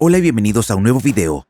Hola y bienvenidos a un nuevo video.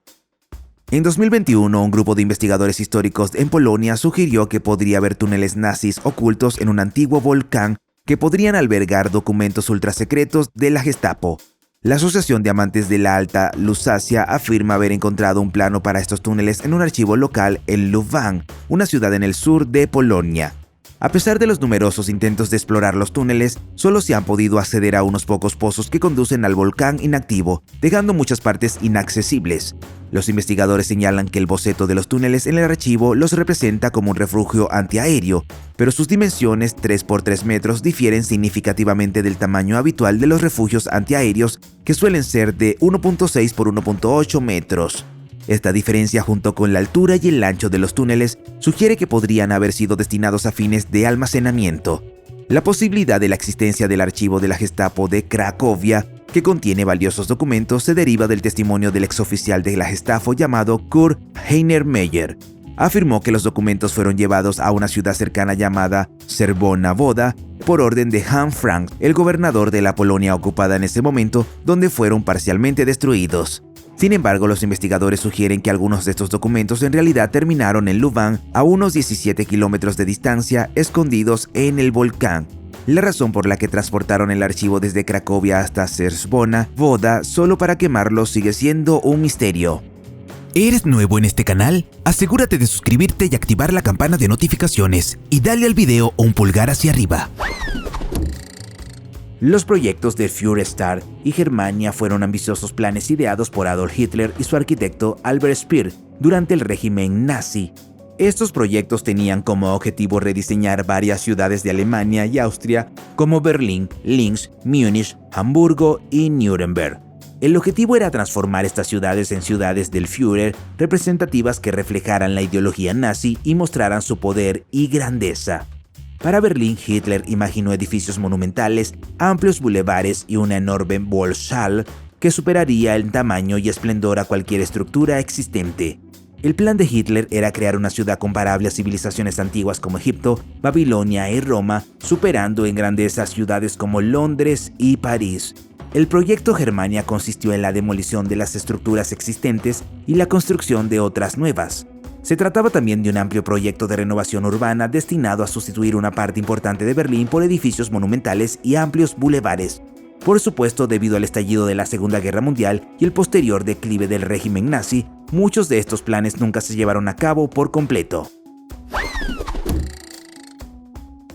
En 2021, un grupo de investigadores históricos en Polonia sugirió que podría haber túneles nazis ocultos en un antiguo volcán que podrían albergar documentos ultrasecretos de la Gestapo. La Asociación de Amantes de la Alta Lusacia afirma haber encontrado un plano para estos túneles en un archivo local en Louvain, una ciudad en el sur de Polonia. A pesar de los numerosos intentos de explorar los túneles, solo se han podido acceder a unos pocos pozos que conducen al volcán inactivo, dejando muchas partes inaccesibles. Los investigadores señalan que el boceto de los túneles en el archivo los representa como un refugio antiaéreo, pero sus dimensiones 3 por 3 metros difieren significativamente del tamaño habitual de los refugios antiaéreos, que suelen ser de 1.6 por 1.8 metros. Esta diferencia, junto con la altura y el ancho de los túneles, sugiere que podrían haber sido destinados a fines de almacenamiento. La posibilidad de la existencia del archivo de la Gestapo de Cracovia, que contiene valiosos documentos, se deriva del testimonio del exoficial de la Gestapo llamado Kurt Heinermeyer. Afirmó que los documentos fueron llevados a una ciudad cercana llamada Czerwona Woda por orden de Hans Frank, el gobernador de la Polonia ocupada en ese momento, donde fueron parcialmente destruidos. Sin embargo, los investigadores sugieren que algunos de estos documentos en realidad terminaron en Louvain, a unos 17 kilómetros de distancia, escondidos en el volcán. La razón por la que transportaron el archivo desde Cracovia hasta Czerwona Woda solo para quemarlo sigue siendo un misterio. ¿Eres nuevo en este canal? Asegúrate de suscribirte y activar la campana de notificaciones y dale al video un pulgar hacia arriba. Los proyectos de Führerstar y Germania fueron ambiciosos planes ideados por Adolf Hitler y su arquitecto Albert Speer durante el régimen nazi. Estos proyectos tenían como objetivo rediseñar varias ciudades de Alemania y Austria como Berlín, Linz, Múnich, Hamburgo y Nuremberg. El objetivo era transformar estas ciudades en ciudades del Führer representativas que reflejaran la ideología nazi y mostraran su poder y grandeza. Para Berlín, Hitler imaginó edificios monumentales, amplios bulevares y una enorme Volkshalle que superaría en tamaño y esplendor a cualquier estructura existente. El plan de Hitler era crear una ciudad comparable a civilizaciones antiguas como Egipto, Babilonia y Roma, superando en grandeza ciudades como Londres y París. El proyecto Germania consistió en la demolición de las estructuras existentes y la construcción de otras nuevas. Se trataba también de un amplio proyecto de renovación urbana destinado a sustituir una parte importante de Berlín por edificios monumentales y amplios bulevares. Por supuesto, debido al estallido de la Segunda Guerra Mundial y el posterior declive del régimen nazi, muchos de estos planes nunca se llevaron a cabo por completo.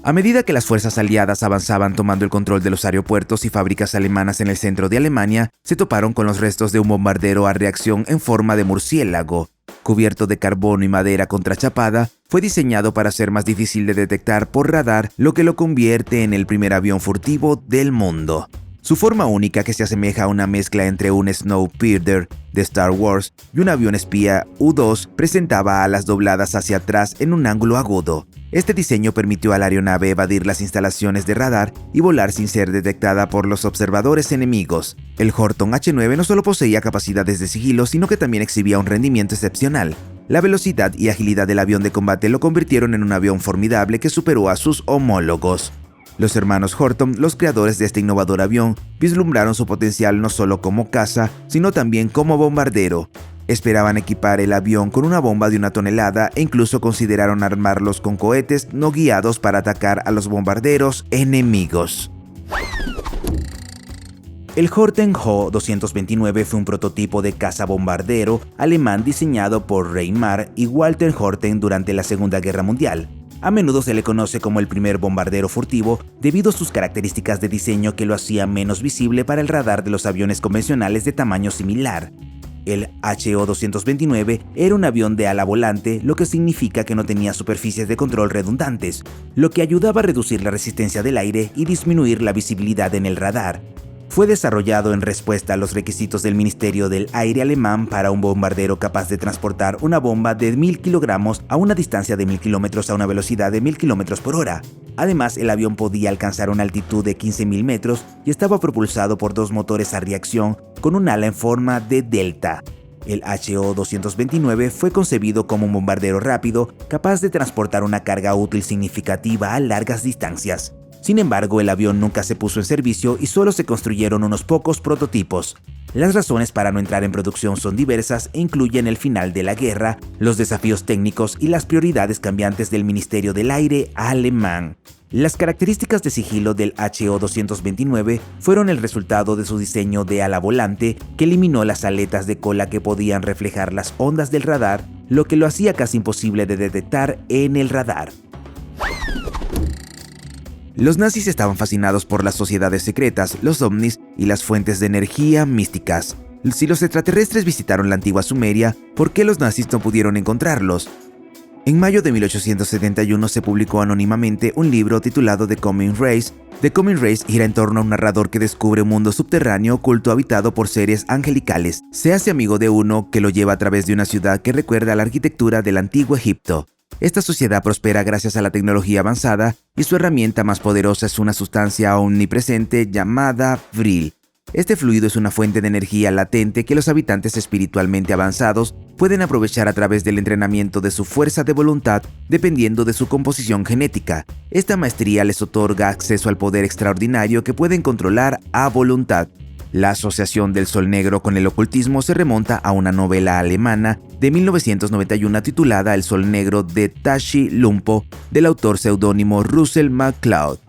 A medida que las fuerzas aliadas avanzaban tomando el control de los aeropuertos y fábricas alemanas en el centro de Alemania, se toparon con los restos de un bombardero a reacción en forma de murciélago. Cubierto de carbono y madera contrachapada, fue diseñado para ser más difícil de detectar por radar, lo que lo convierte en el primer avión furtivo del mundo. Su forma única, que se asemeja a una mezcla entre un Snowpiercer de Star Wars y un avión espía U-2, presentaba alas dobladas hacia atrás en un ángulo agudo. Este diseño permitió a la aeronave evadir las instalaciones de radar y volar sin ser detectada por los observadores enemigos. El Horton H-9 no solo poseía capacidades de sigilo, sino que también exhibía un rendimiento excepcional. La velocidad y agilidad del avión de combate lo convirtieron en un avión formidable que superó a sus homólogos. Los hermanos Horton, los creadores de este innovador avión, vislumbraron su potencial no solo como caza, sino también como bombardero. Esperaban equipar el avión con una bomba de 1 tonelada e incluso consideraron armarlos con cohetes no guiados para atacar a los bombarderos enemigos. El Horten Ho 229 fue un prototipo de cazabombardero alemán diseñado por Reinmar y Walter Horten durante la Segunda Guerra Mundial. A menudo se le conoce como el primer bombardero furtivo debido a sus características de diseño que lo hacían menos visible para el radar de los aviones convencionales de tamaño similar. El HO-229 era un avión de ala volante, lo que significa que no tenía superficies de control redundantes, lo que ayudaba a reducir la resistencia del aire y disminuir la visibilidad en el radar. Fue desarrollado en respuesta a los requisitos del Ministerio del Aire alemán para un bombardero capaz de transportar una bomba de 1000 kilogramos a una distancia de 1000 kilómetros a una velocidad de 1000 kilómetros por hora. Además, el avión podía alcanzar una altitud de 15.000 metros y estaba propulsado por 2 motores a reacción con un ala en forma de delta. El HO-229 fue concebido como un bombardero rápido capaz de transportar una carga útil significativa a largas distancias. Sin embargo, el avión nunca se puso en servicio y solo se construyeron unos pocos prototipos. Las razones para no entrar en producción son diversas e incluyen el final de la guerra, los desafíos técnicos y las prioridades cambiantes del Ministerio del Aire alemán. Las características de sigilo del HO-229 fueron el resultado de su diseño de ala volante, que eliminó las aletas de cola que podían reflejar las ondas del radar, lo que lo hacía casi imposible de detectar en el radar. Los nazis estaban fascinados por las sociedades secretas, los ovnis y las fuentes de energía místicas. Si los extraterrestres visitaron la antigua Sumeria, ¿por qué los nazis no pudieron encontrarlos? En mayo de 1871 se publicó anónimamente un libro titulado The Coming Race. The Coming Race gira en torno a un narrador que descubre un mundo subterráneo oculto habitado por seres angelicales. Se hace amigo de uno que lo lleva a través de una ciudad que recuerda a la arquitectura del antiguo Egipto. Esta sociedad prospera gracias a la tecnología avanzada y su herramienta más poderosa es una sustancia omnipresente llamada Vril. Este fluido es una fuente de energía latente que los habitantes espiritualmente avanzados pueden aprovechar a través del entrenamiento de su fuerza de voluntad dependiendo de su composición genética. Esta maestría les otorga acceso al poder extraordinario que pueden controlar a voluntad. La asociación del Sol Negro con el ocultismo se remonta a una novela alemana de 1991 titulada El Sol Negro de Tashi Lumpo, del autor seudónimo Russell McCloud.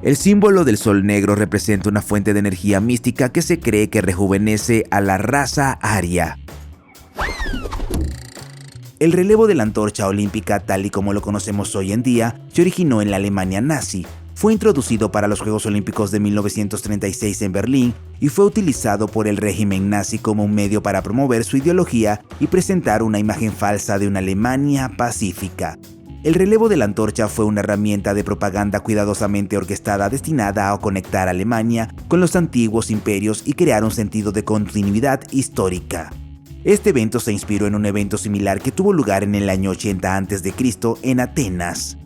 El símbolo del Sol Negro representa una fuente de energía mística que se cree que rejuvenece a la raza aria. El relevo de la antorcha olímpica, tal y como lo conocemos hoy en día, se originó en la Alemania nazi. Fue introducido para los Juegos Olímpicos de 1936 en Berlín y fue utilizado por el régimen nazi como un medio para promover su ideología y presentar una imagen falsa de una Alemania pacífica. El relevo de la antorcha fue una herramienta de propaganda cuidadosamente orquestada destinada a conectar a Alemania con los antiguos imperios y crear un sentido de continuidad histórica. Este evento se inspiró en un evento similar que tuvo lugar en el año 80 a.C. en Atenas.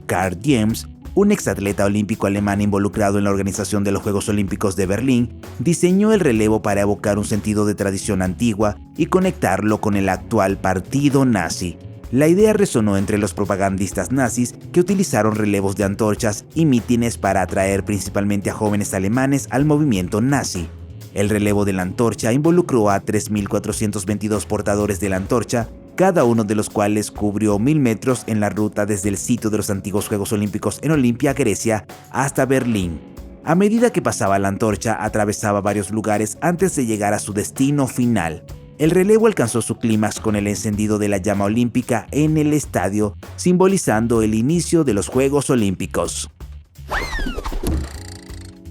Karl James, un exatleta olímpico alemán involucrado en la organización de los Juegos Olímpicos de Berlín, diseñó el relevo para evocar un sentido de tradición antigua y conectarlo con el actual partido nazi. La idea resonó entre los propagandistas nazis que utilizaron relevos de antorchas y mítines para atraer principalmente a jóvenes alemanes al movimiento nazi. El relevo de la antorcha involucró a 3.422 portadores de la antorcha, cada uno de los cuales cubrió 1.000 metros en la ruta desde el sitio de los antiguos Juegos Olímpicos en Olimpia, Grecia, hasta Berlín. A medida que pasaba la antorcha, atravesaba varios lugares antes de llegar a su destino final. El relevo alcanzó su clímax con el encendido de la llama olímpica en el estadio, simbolizando el inicio de los Juegos Olímpicos.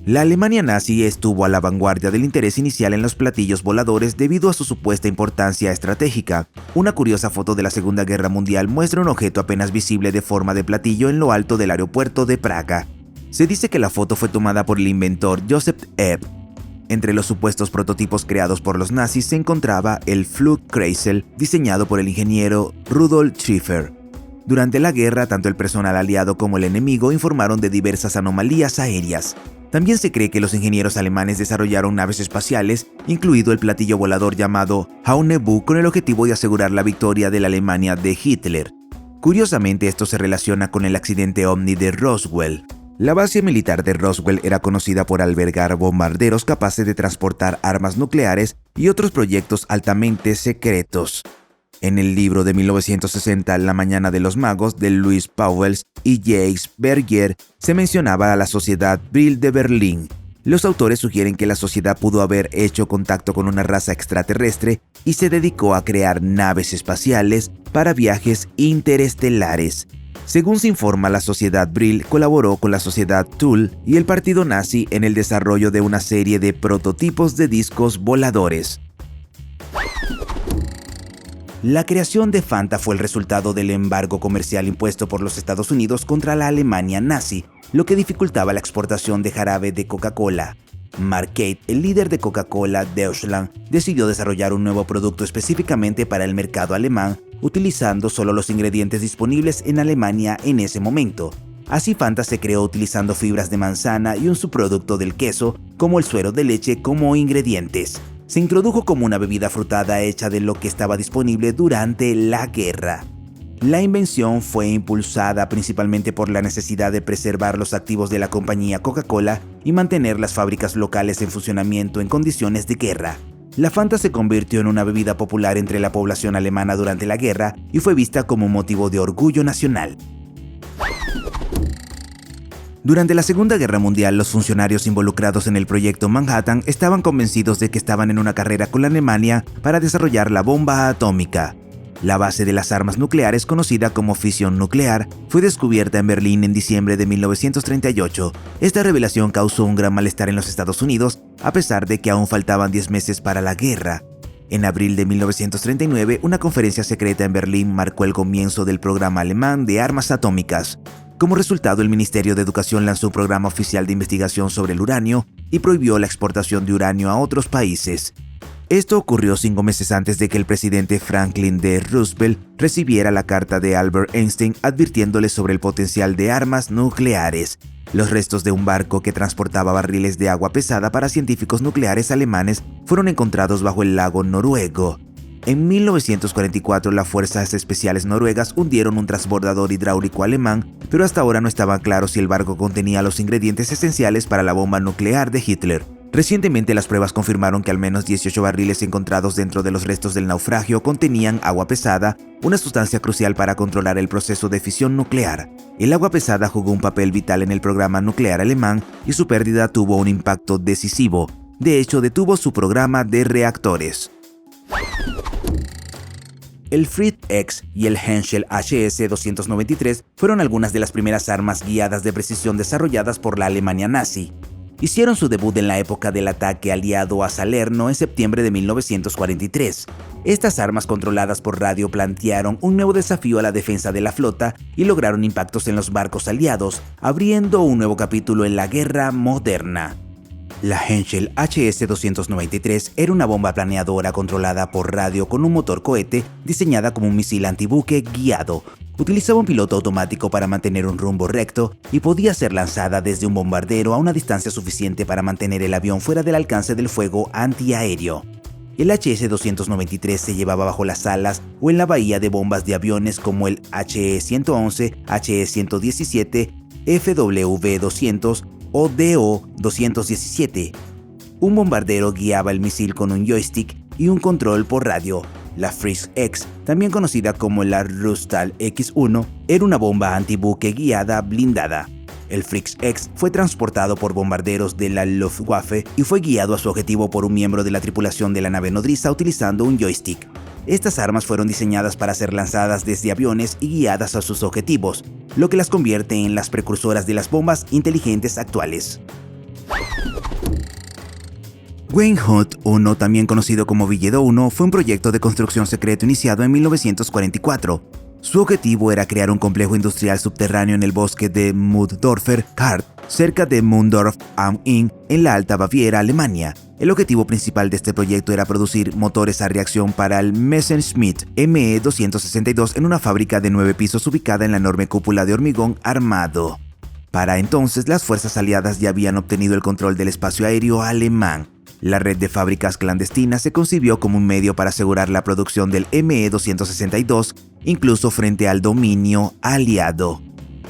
La Alemania nazi estuvo a la vanguardia del interés inicial en los platillos voladores debido a su supuesta importancia estratégica. Una curiosa foto de la Segunda Guerra Mundial muestra un objeto apenas visible de forma de platillo en lo alto del aeropuerto de Praga. Se dice que la foto fue tomada por el inventor Joseph Ebb. Entre los supuestos prototipos creados por los nazis se encontraba el Flugkreisel, diseñado por el ingeniero Rudolf Schiffer. Durante la guerra, tanto el personal aliado como el enemigo informaron de diversas anomalías aéreas. También se cree que los ingenieros alemanes desarrollaron naves espaciales, incluido el platillo volador llamado Haunebu, con el objetivo de asegurar la victoria de la Alemania de Hitler. Curiosamente, esto se relaciona con el accidente ovni de Roswell. La base militar de Roswell era conocida por albergar bombarderos capaces de transportar armas nucleares y otros proyectos altamente secretos. En el libro de 1960, La Mañana de los Magos, de Louis Pauwels y Jacques Bergier, se mencionaba a la sociedad Vril de Berlín. Los autores sugieren que la sociedad pudo haber hecho contacto con una raza extraterrestre y se dedicó a crear naves espaciales para viajes interestelares. Según se informa, la sociedad Vril colaboró con la sociedad Thule y el partido nazi en el desarrollo de una serie de prototipos de discos voladores. La creación de Fanta fue el resultado del embargo comercial impuesto por los Estados Unidos contra la Alemania nazi, lo que dificultaba la exportación de jarabe de Coca-Cola. Mark Kate, el líder de Coca-Cola Deutschland, decidió desarrollar un nuevo producto específicamente para el mercado alemán, utilizando solo los ingredientes disponibles en Alemania en ese momento. Así Fanta se creó utilizando fibras de manzana y un subproducto del queso, como el suero de leche, como ingredientes. Se introdujo como una bebida frutada hecha de lo que estaba disponible durante la guerra. La invención fue impulsada principalmente por la necesidad de preservar los activos de la compañía Coca-Cola y mantener las fábricas locales en funcionamiento en condiciones de guerra. La Fanta se convirtió en una bebida popular entre la población alemana durante la guerra y fue vista como un motivo de orgullo nacional. Durante la Segunda Guerra Mundial, los funcionarios involucrados en el proyecto Manhattan estaban convencidos de que estaban en una carrera con la Alemania para desarrollar la bomba atómica. La base de las armas nucleares, conocida como fisión nuclear, fue descubierta en Berlín en diciembre de 1938. Esta revelación causó un gran malestar en los Estados Unidos, a pesar de que aún faltaban 10 meses para la guerra. En abril de 1939, una conferencia secreta en Berlín marcó el comienzo del programa alemán de armas atómicas. Como resultado, el Ministerio de Educación lanzó un programa oficial de investigación sobre el uranio y prohibió la exportación de uranio a otros países. Esto ocurrió 5 meses antes de que el presidente Franklin D. Roosevelt recibiera la carta de Albert Einstein advirtiéndole sobre el potencial de armas nucleares. Los restos de un barco que transportaba barriles de agua pesada para científicos nucleares alemanes fueron encontrados bajo el lago noruego. En 1944, las fuerzas especiales noruegas hundieron un transbordador hidráulico alemán, pero hasta ahora no estaba claro si el barco contenía los ingredientes esenciales para la bomba nuclear de Hitler. Recientemente, las pruebas confirmaron que al menos 18 barriles encontrados dentro de los restos del naufragio contenían agua pesada, una sustancia crucial para controlar el proceso de fisión nuclear. El agua pesada jugó un papel vital en el programa nuclear alemán y su pérdida tuvo un impacto decisivo. De hecho, detuvo su programa de reactores. El Fritz X y el Henschel HS-293 fueron algunas de las primeras armas guiadas de precisión desarrolladas por la Alemania nazi. Hicieron su debut en la época del ataque aliado a Salerno en septiembre de 1943. Estas armas controladas por radio plantearon un nuevo desafío a la defensa de la flota y lograron impactos en los barcos aliados, abriendo un nuevo capítulo en la guerra moderna. La Henschel HS-293 era una bomba planeadora controlada por radio con un motor cohete diseñada como un misil antibuque guiado. Utilizaba un piloto automático para mantener un rumbo recto y podía ser lanzada desde un bombardero a una distancia suficiente para mantener el avión fuera del alcance del fuego antiaéreo. El HS-293 se llevaba bajo las alas o en la bahía de bombas de aviones como el HE-111, HE-117, FW-200 o DO-217. Un bombardero guiaba el misil con un joystick y un control por radio. La Fritz X, también conocida como la Rheinmetall X1, era una bomba antibuque guiada blindada. El Fritz X fue transportado por bombarderos de la Luftwaffe y fue guiado a su objetivo por un miembro de la tripulación de la nave nodriza utilizando un joystick. Estas armas fueron diseñadas para ser lanzadas desde aviones y guiadas a sus objetivos, lo que las convierte en las precursoras de las bombas inteligentes actuales. Wayne Hut 1, también conocido como Villedo 1, fue un proyecto de construcción secreto iniciado en 1944. Su objetivo era crear un complejo industrial subterráneo en el bosque de Mühldorfer Karst, cerca de Mühldorf am Inn, en la Alta Baviera, Alemania. El objetivo principal de este proyecto era producir motores a reacción para el Messerschmitt ME-262 en una fábrica de 9 pisos ubicada en la enorme cúpula de hormigón armado. Para entonces, las fuerzas aliadas ya habían obtenido el control del espacio aéreo alemán. La red de fábricas clandestinas se concibió como un medio para asegurar la producción del ME-262, incluso frente al dominio aliado.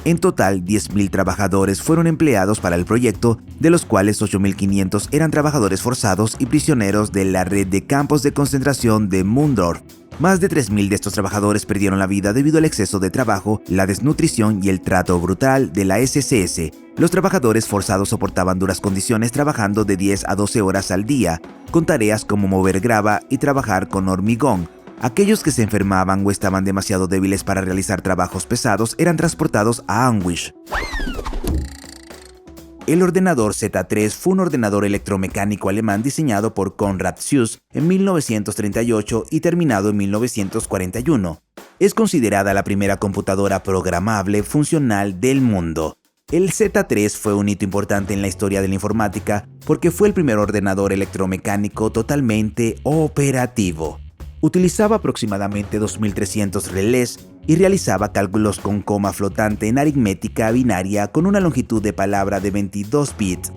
En total, 10.000 trabajadores fueron empleados para el proyecto, de los cuales 8.500 eran trabajadores forzados y prisioneros de la red de campos de concentración de Mühldorf. Más de 3.000 de estos trabajadores perdieron la vida debido al exceso de trabajo, la desnutrición y el trato brutal de la SS. Los trabajadores forzados soportaban duras condiciones trabajando de 10 a 12 horas al día, con tareas como mover grava y trabajar con hormigón. Aquellos que se enfermaban o estaban demasiado débiles para realizar trabajos pesados eran transportados a Auschwitz. El ordenador Z3 fue un ordenador electromecánico alemán diseñado por Konrad Zuse en 1938 y terminado en 1941. Es considerada la primera computadora programable funcional del mundo. El Z3 fue un hito importante en la historia de la informática porque fue el primer ordenador electromecánico totalmente operativo. Utilizaba aproximadamente 2.300 relés y realizaba cálculos con coma flotante en aritmética binaria con una longitud de palabra de 22 bits.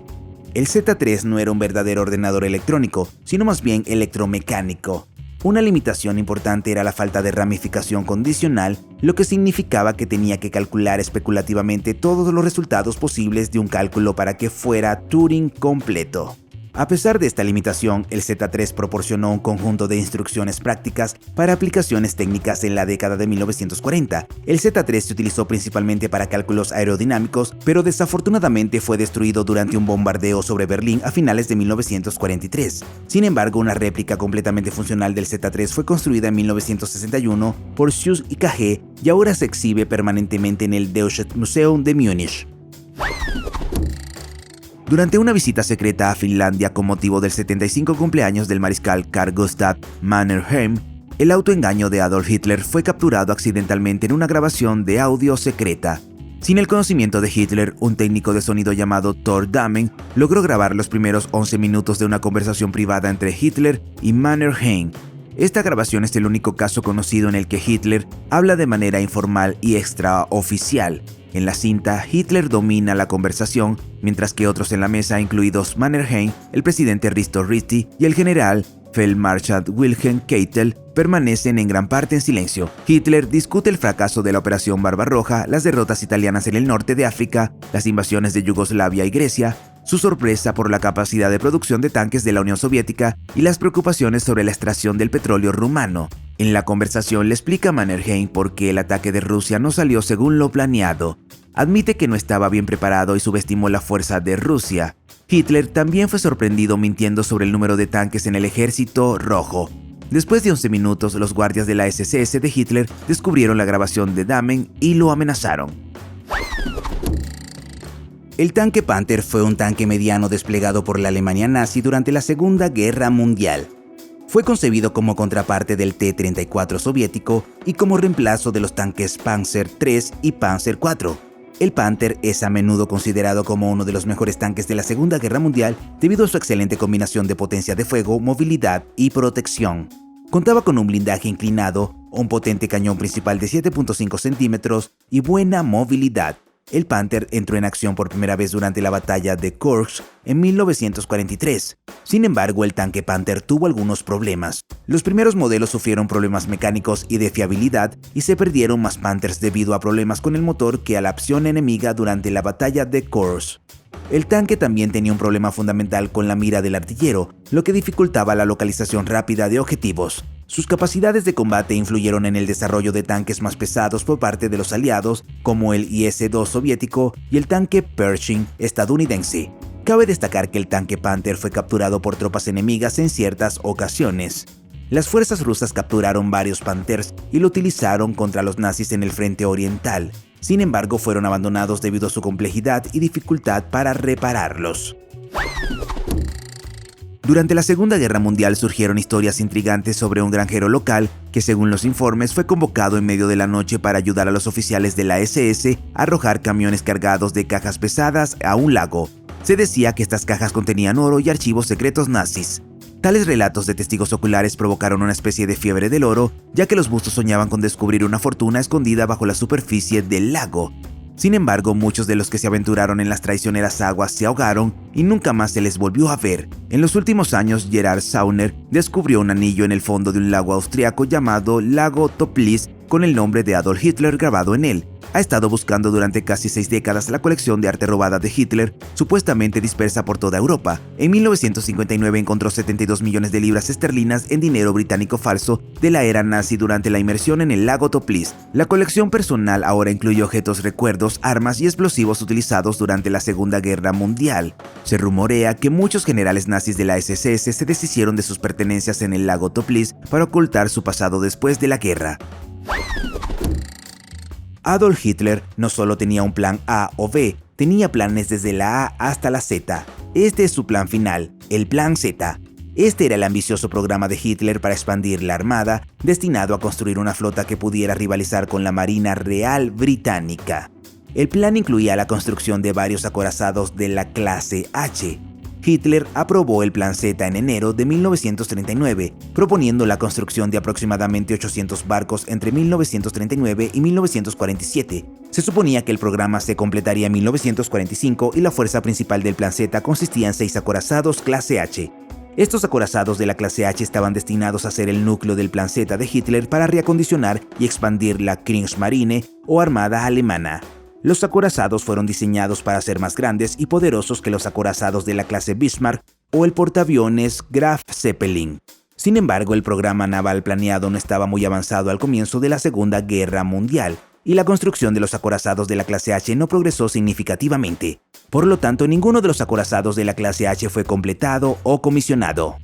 El Z3 no era un verdadero ordenador electrónico, sino más bien electromecánico. Una limitación importante era la falta de ramificación condicional lo que significaba que tenía que calcular especulativamente todos los resultados posibles de un cálculo para que fuera Turing completo. A pesar de esta limitación, el Z3 proporcionó un conjunto de instrucciones prácticas para aplicaciones técnicas en la década de 1940. El Z3 se utilizó principalmente para cálculos aerodinámicos, pero desafortunadamente fue destruido durante un bombardeo sobre Berlín a finales de 1943. Sin embargo, una réplica completamente funcional del Z3 fue construida en 1961 por Schuss y Kage y ahora se exhibe permanentemente en el Deutsches Museum de Múnich. Durante una visita secreta a Finlandia con motivo del 75 cumpleaños del mariscal Carl Gustav Mannerheim, el autoengaño de Adolf Hitler fue capturado accidentalmente en una grabación de audio secreta. Sin el conocimiento de Hitler, un técnico de sonido llamado Thor Dahmen logró grabar los primeros 11 minutos de una conversación privada entre Hitler y Mannerheim. Esta grabación es el único caso conocido en el que Hitler habla de manera informal y extraoficial. En la cinta, Hitler domina la conversación, mientras que otros en la mesa, incluidos Mannerheim, el presidente Risto Ryti y el general Feldmarschall Wilhelm Keitel, permanecen en gran parte en silencio. Hitler discute el fracaso de la Operación Barbarroja, las derrotas italianas en el norte de África, las invasiones de Yugoslavia y Grecia, su sorpresa por la capacidad de producción de tanques de la Unión Soviética y las preocupaciones sobre la extracción del petróleo rumano. En la conversación le explica a Mannerheim por qué el ataque de Rusia no salió según lo planeado. Admite que no estaba bien preparado y subestimó la fuerza de Rusia. Hitler también fue sorprendido mintiendo sobre el número de tanques en el Ejército Rojo. Después de 11 minutos, los guardias de la SS de Hitler descubrieron la grabación de Dahmen y lo amenazaron. El tanque Panther fue un tanque mediano desplegado por la Alemania nazi durante la Segunda Guerra Mundial. Fue concebido como contraparte del T-34 soviético y como reemplazo de los tanques Panzer III y Panzer IV. El Panther es a menudo considerado como uno de los mejores tanques de la Segunda Guerra Mundial debido a su excelente combinación de potencia de fuego, movilidad y protección. Contaba con un blindaje inclinado, un potente cañón principal de 7.5 centímetros y buena movilidad. El Panther entró en acción por primera vez durante la batalla de Kursk en 1943. Sin embargo, el tanque Panther tuvo algunos problemas. Los primeros modelos sufrieron problemas mecánicos y de fiabilidad y se perdieron más Panthers debido a problemas con el motor que a la acción enemiga durante la batalla de Kursk. El tanque también tenía un problema fundamental con la mira del artillero, lo que dificultaba la localización rápida de objetivos. Sus capacidades de combate influyeron en el desarrollo de tanques más pesados por parte de los aliados, como el IS-2 soviético y el tanque Pershing estadounidense. Cabe destacar que el tanque Panther fue capturado por tropas enemigas en ciertas ocasiones. Las fuerzas rusas capturaron varios Panthers y lo utilizaron contra los nazis en el frente oriental. Sin embargo, fueron abandonados debido a su complejidad y dificultad para repararlos. Durante la Segunda Guerra Mundial surgieron historias intrigantes sobre un granjero local que, según los informes, fue convocado en medio de la noche para ayudar a los oficiales de la SS a arrojar camiones cargados de cajas pesadas a un lago. Se decía que estas cajas contenían oro y archivos secretos nazis. Tales relatos de testigos oculares provocaron una especie de fiebre del oro, ya que los bustos soñaban con descubrir una fortuna escondida bajo la superficie del lago. Sin embargo, muchos de los que se aventuraron en las traicioneras aguas se ahogaron y nunca más se les volvió a ver. En los últimos años, Gerhard Sauner descubrió un anillo en el fondo de un lago austriaco llamado Lago Toplice con el nombre de Adolf Hitler grabado en él. Ha estado buscando durante casi 6 décadas la colección de arte robada de Hitler, supuestamente dispersa por toda Europa. En 1959 encontró 72 millones de libras esterlinas en dinero británico falso de la era nazi durante la inmersión en el lago Toplice. La colección personal ahora incluye objetos, recuerdos, armas y explosivos utilizados durante la Segunda Guerra Mundial. Se rumorea que muchos generales nazis de la SS se deshicieron de sus pertenencias en el lago Toplice para ocultar su pasado después de la guerra. Adolf Hitler no solo tenía un plan A o B, tenía planes desde la A hasta la Z. Este es su plan final, el plan Z. Este era el ambicioso programa de Hitler para expandir la armada, destinado a construir una flota que pudiera rivalizar con la Marina Real Británica. El plan incluía la construcción de varios acorazados de la clase H. Hitler aprobó el Plan Z en enero de 1939, proponiendo la construcción de aproximadamente 800 barcos entre 1939 y 1947. Se suponía que el programa se completaría en 1945 y la fuerza principal del Plan Z consistía en 6 acorazados clase H. Estos acorazados de la clase H estaban destinados a ser el núcleo del plan Z de Hitler para reacondicionar y expandir la Kriegsmarine o Armada alemana. Los acorazados fueron diseñados para ser más grandes y poderosos que los acorazados de la clase Bismarck o el portaaviones Graf Zeppelin. Sin embargo, el programa naval planeado no estaba muy avanzado al comienzo de la Segunda Guerra Mundial, y la construcción de los acorazados de la clase H no progresó significativamente. Por lo tanto, ninguno de los acorazados de la clase H fue completado o comisionado.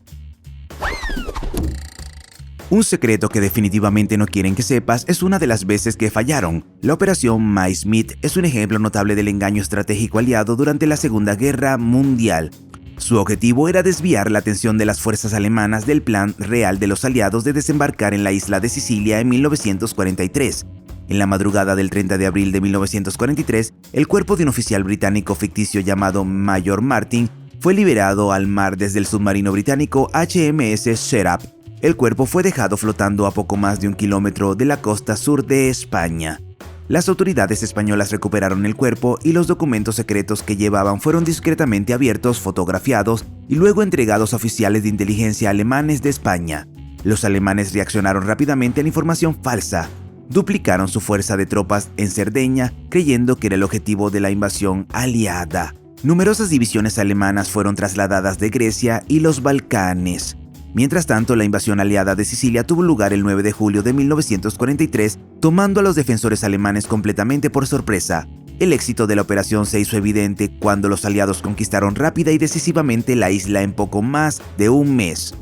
Un secreto que definitivamente no quieren que sepas es una de las veces que fallaron. La Operación Mai Smith es un ejemplo notable del engaño estratégico aliado durante la Segunda Guerra Mundial. Su objetivo era desviar la atención de las fuerzas alemanas del plan real de los aliados de desembarcar en la isla de Sicilia en 1943. En la madrugada del 30 de abril de 1943, el cuerpo de un oficial británico ficticio llamado Mayor Martin fue liberado al mar desde el submarino británico HMS Seraph. El cuerpo fue dejado flotando a poco más de 1 kilómetro de la costa sur de España. Las autoridades españolas recuperaron el cuerpo y los documentos secretos que llevaban fueron discretamente abiertos, fotografiados y luego entregados a oficiales de inteligencia alemanes de España. Los alemanes reaccionaron rápidamente a la información falsa. Duplicaron su fuerza de tropas en Cerdeña, creyendo que era el objetivo de la invasión aliada. Numerosas divisiones alemanas fueron trasladadas de Grecia y los Balcanes. Mientras tanto, la invasión aliada de Sicilia tuvo lugar el 9 de julio de 1943, tomando a los defensores alemanes completamente por sorpresa. El éxito de la operación se hizo evidente cuando los aliados conquistaron rápida y decisivamente la isla en poco más de un mes.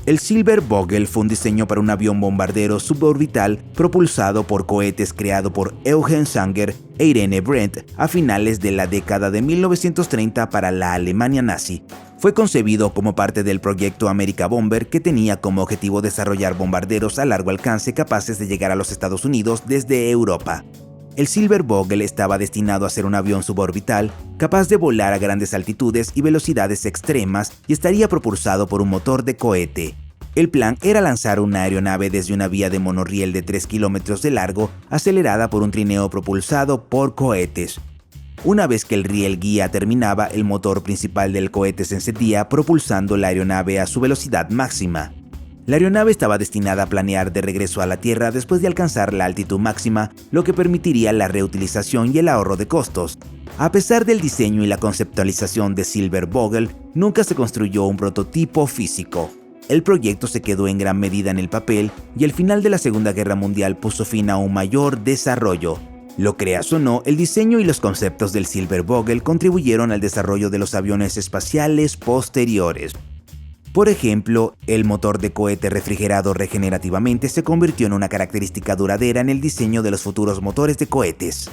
El Silbervogel fue un diseño para un avión bombardero suborbital propulsado por cohetes creado por Eugen Sanger e Irene Brandt a finales de la década de 1930 para la Alemania nazi. Fue concebido como parte del proyecto America Bomber, que tenía como objetivo desarrollar bombarderos a largo alcance capaces de llegar a los Estados Unidos desde Europa. El Silbervogel estaba destinado a ser un avión suborbital, capaz de volar a grandes altitudes y velocidades extremas, y estaría propulsado por un motor de cohete. El plan era lanzar una aeronave desde una vía de monorriel de 3 kilómetros de largo, acelerada por un trineo propulsado por cohetes. Una vez que el riel guía terminaba, el motor principal del cohete se encendía, propulsando la aeronave a su velocidad máxima. La aeronave estaba destinada a planear de regreso a la Tierra después de alcanzar la altitud máxima, lo que permitiría la reutilización y el ahorro de costos. A pesar del diseño y la conceptualización de Silbervogel, nunca se construyó un prototipo físico. El proyecto se quedó en gran medida en el papel y el final de la Segunda Guerra Mundial puso fin a un mayor desarrollo. Lo creas o no, el diseño y los conceptos del Silbervogel contribuyeron al desarrollo de los aviones espaciales posteriores. Por ejemplo, el motor de cohete refrigerado regenerativamente se convirtió en una característica duradera en el diseño de los futuros motores de cohetes.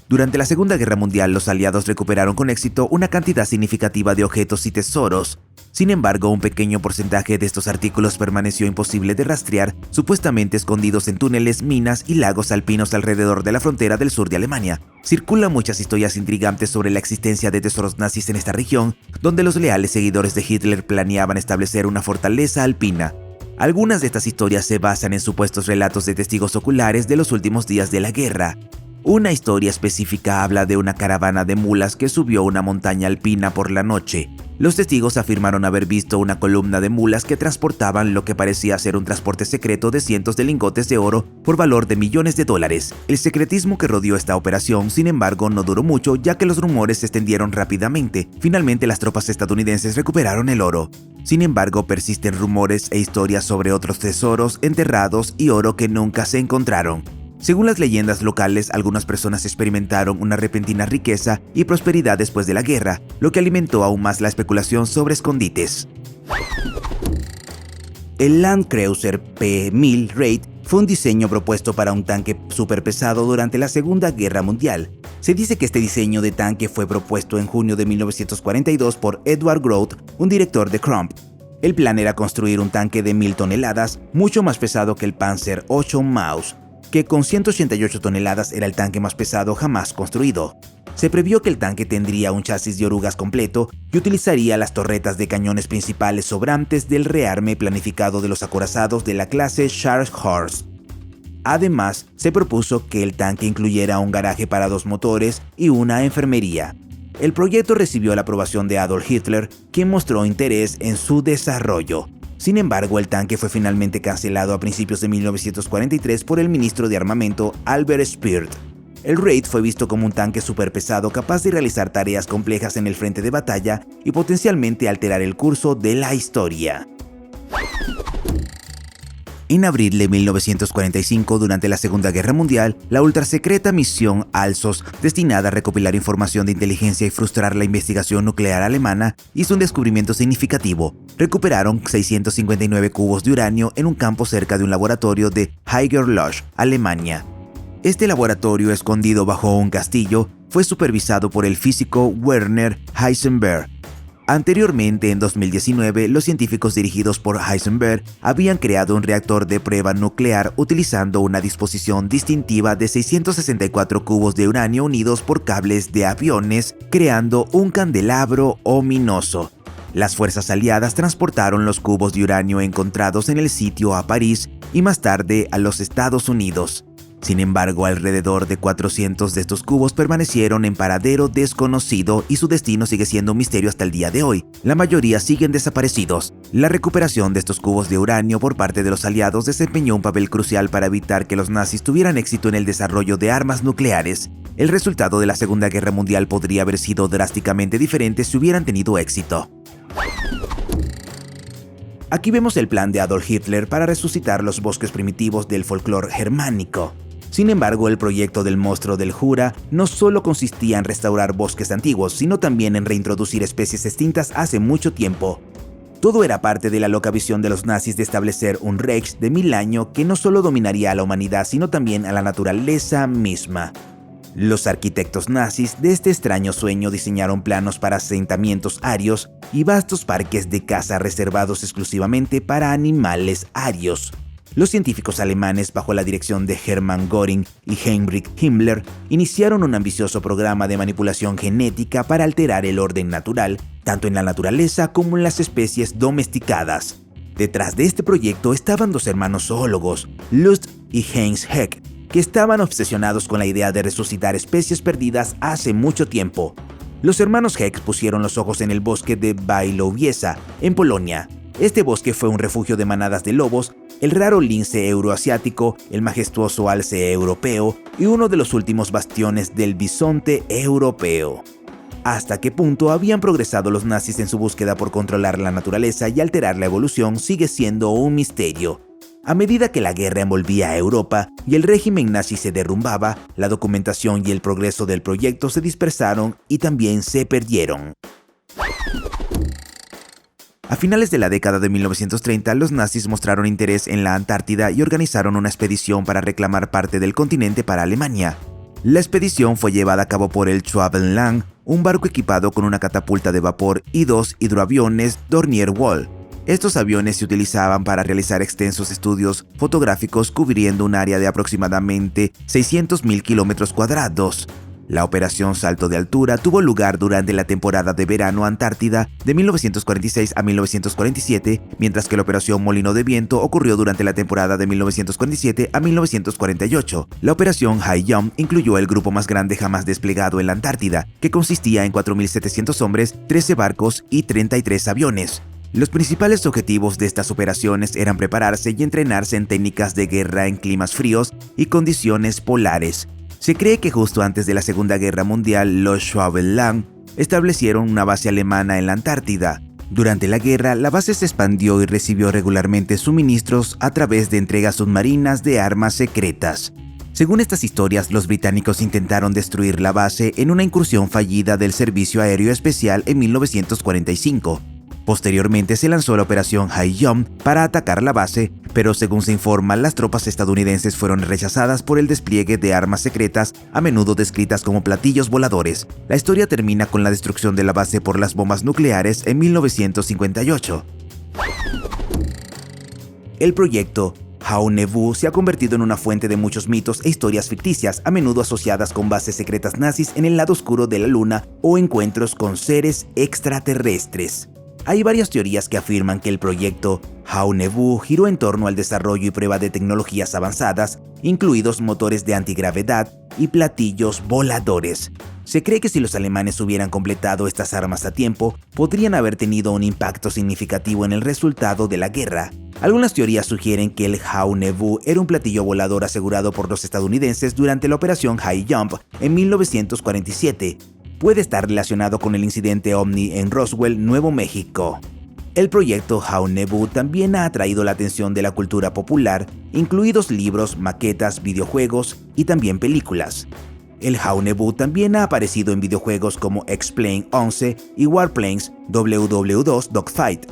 Durante la Segunda Guerra Mundial, los aliados recuperaron con éxito una cantidad significativa de objetos y tesoros. Sin embargo, un pequeño porcentaje de estos artículos permaneció imposible de rastrear, supuestamente escondidos en túneles, minas y lagos alpinos alrededor de la frontera del sur de Alemania. Circulan muchas historias intrigantes sobre la existencia de tesoros nazis en esta región, donde los leales seguidores de Hitler planeaban establecer una fortaleza alpina. Algunas de estas historias se basan en supuestos relatos de testigos oculares de los últimos días de la guerra. Una historia específica habla de una caravana de mulas que subió una montaña alpina por la noche. Los testigos afirmaron haber visto una columna de mulas que transportaban lo que parecía ser un transporte secreto de cientos de lingotes de oro por valor de millones de dólares. El secretismo que rodeó esta operación, sin embargo, no duró mucho, ya que los rumores se extendieron rápidamente. Finalmente, las tropas estadounidenses recuperaron el oro. Sin embargo, persisten rumores e historias sobre otros tesoros enterrados y oro que nunca se encontraron. Según las leyendas locales, algunas personas experimentaron una repentina riqueza y prosperidad después de la guerra, lo que alimentó aún más la especulación sobre escondites. El Landkreuzer P-1000 Raid fue un diseño propuesto para un tanque superpesado durante la Segunda Guerra Mundial. Se dice que este diseño de tanque fue propuesto en junio de 1942 por Edward Groth, un director de Crump. El plan era construir un tanque de 1000 toneladas, mucho más pesado que el Panzer VIII Maus, que con 188 toneladas era el tanque más pesado jamás construido. Se previó que el tanque tendría un chasis de orugas completo y utilizaría las torretas de cañones principales sobrantes del rearme planificado de los acorazados de la clase Scharnhorst. Además, se propuso que el tanque incluyera un garaje para 2 motores y una enfermería. El proyecto recibió la aprobación de Adolf Hitler, quien mostró interés en su desarrollo. Sin embargo, el tanque fue finalmente cancelado a principios de 1943 por el ministro de Armamento Albert Speer. El Wraith fue visto como un tanque superpesado capaz de realizar tareas complejas en el frente de batalla y potencialmente alterar el curso de la historia. En abril de 1945, durante la Segunda Guerra Mundial, la ultrasecreta misión Alsos, destinada a recopilar información de inteligencia y frustrar la investigación nuclear alemana, hizo un descubrimiento significativo. Recuperaron 659 cubos de uranio en un campo cerca de un laboratorio de Haigerloch, Alemania. Este laboratorio, escondido bajo un castillo, fue supervisado por el físico Werner Heisenberg. Anteriormente, en 2019, los científicos dirigidos por Heisenberg habían creado un reactor de prueba nuclear utilizando una disposición distintiva de 664 cubos de uranio unidos por cables de aviones, creando un candelabro ominoso. Las fuerzas aliadas transportaron los cubos de uranio encontrados en el sitio a París y más tarde a los Estados Unidos. Sin embargo, alrededor de 400 de estos cubos permanecieron en paradero desconocido y su destino sigue siendo un misterio hasta el día de hoy. La mayoría siguen desaparecidos. La recuperación de estos cubos de uranio por parte de los aliados desempeñó un papel crucial para evitar que los nazis tuvieran éxito en el desarrollo de armas nucleares. El resultado de la Segunda Guerra Mundial podría haber sido drásticamente diferente si hubieran tenido éxito. Aquí vemos el plan de Adolf Hitler para resucitar los bosques primitivos del folclore germánico. Sin embargo, el proyecto del monstruo del Jura no solo consistía en restaurar bosques antiguos, sino también en reintroducir especies extintas hace mucho tiempo. Todo era parte de la loca visión de los nazis de establecer un Reich de 1000 años que no solo dominaría a la humanidad, sino también a la naturaleza misma. Los arquitectos nazis de este extraño sueño diseñaron planos para asentamientos arios y vastos parques de caza reservados exclusivamente para animales arios. Los científicos alemanes, bajo la dirección de Hermann Göring y Heinrich Himmler, iniciaron un ambicioso programa de manipulación genética para alterar el orden natural, tanto en la naturaleza como en las especies domesticadas. Detrás de este proyecto estaban dos hermanos zoólogos, Lust y Heinz Heck, que estaban obsesionados con la idea de resucitar especies perdidas hace mucho tiempo. Los hermanos Heck pusieron los ojos en el bosque de Białowieża, en Polonia. Este bosque fue un refugio de manadas de lobos, el raro lince euroasiático, el majestuoso alce europeo y uno de los últimos bastiones del bisonte europeo. Hasta qué punto habían progresado los nazis en su búsqueda por controlar la naturaleza y alterar la evolución sigue siendo un misterio. A medida que la guerra envolvía a Europa y el régimen nazi se derrumbaba, la documentación y el progreso del proyecto se dispersaron y también se perdieron. A finales de la década de 1930, los nazis mostraron interés en la Antártida y organizaron una expedición para reclamar parte del continente para Alemania. La expedición fue llevada a cabo por el Schwabenland, un barco equipado con una catapulta de vapor y dos hidroaviones Dornier Wal. Estos aviones se utilizaban para realizar extensos estudios fotográficos cubriendo un área de aproximadamente 600.000 kilómetros cuadrados. La operación Salto de Altura tuvo lugar durante la temporada de verano antártida de 1946 a 1947, mientras que la operación Molino de Viento ocurrió durante la temporada de 1947 a 1948. La operación High Jump incluyó el grupo más grande jamás desplegado en la Antártida, que consistía en 4.700 hombres, 13 barcos y 33 aviones. Los principales objetivos de estas operaciones eran prepararse y entrenarse en técnicas de guerra en climas fríos y condiciones polares. Se cree que justo antes de la Segunda Guerra Mundial, los Schwabenland establecieron una base alemana en la Antártida. Durante la guerra, la base se expandió y recibió regularmente suministros a través de entregas submarinas de armas secretas. Según estas historias, los británicos intentaron destruir la base en una incursión fallida del Servicio Aéreo Especial en 1945. Posteriormente se lanzó la operación High Jump para atacar la base, pero según se informa, las tropas estadounidenses fueron rechazadas por el despliegue de armas secretas, a menudo descritas como platillos voladores. La historia termina con la destrucción de la base por las bombas nucleares en 1958. El proyecto Haunebu se ha convertido en una fuente de muchos mitos e historias ficticias, a menudo asociadas con bases secretas nazis en el lado oscuro de la luna o encuentros con seres extraterrestres. Hay varias teorías que afirman que el proyecto Haunebu giró en torno al desarrollo y prueba de tecnologías avanzadas, incluidos motores de antigravedad y platillos voladores. Se cree que si los alemanes hubieran completado estas armas a tiempo, podrían haber tenido un impacto significativo en el resultado de la guerra. Algunas teorías sugieren que el Haunebu era un platillo volador asegurado por los estadounidenses durante la operación High Jump en 1947. Puede estar relacionado con el incidente OVNI en Roswell, Nuevo México. El proyecto Haunebu también ha atraído la atención de la cultura popular, incluidos libros, maquetas, videojuegos y también películas. El Haunebu también ha aparecido en videojuegos como X-Plane 11 y Warplanes WW2 Dogfight.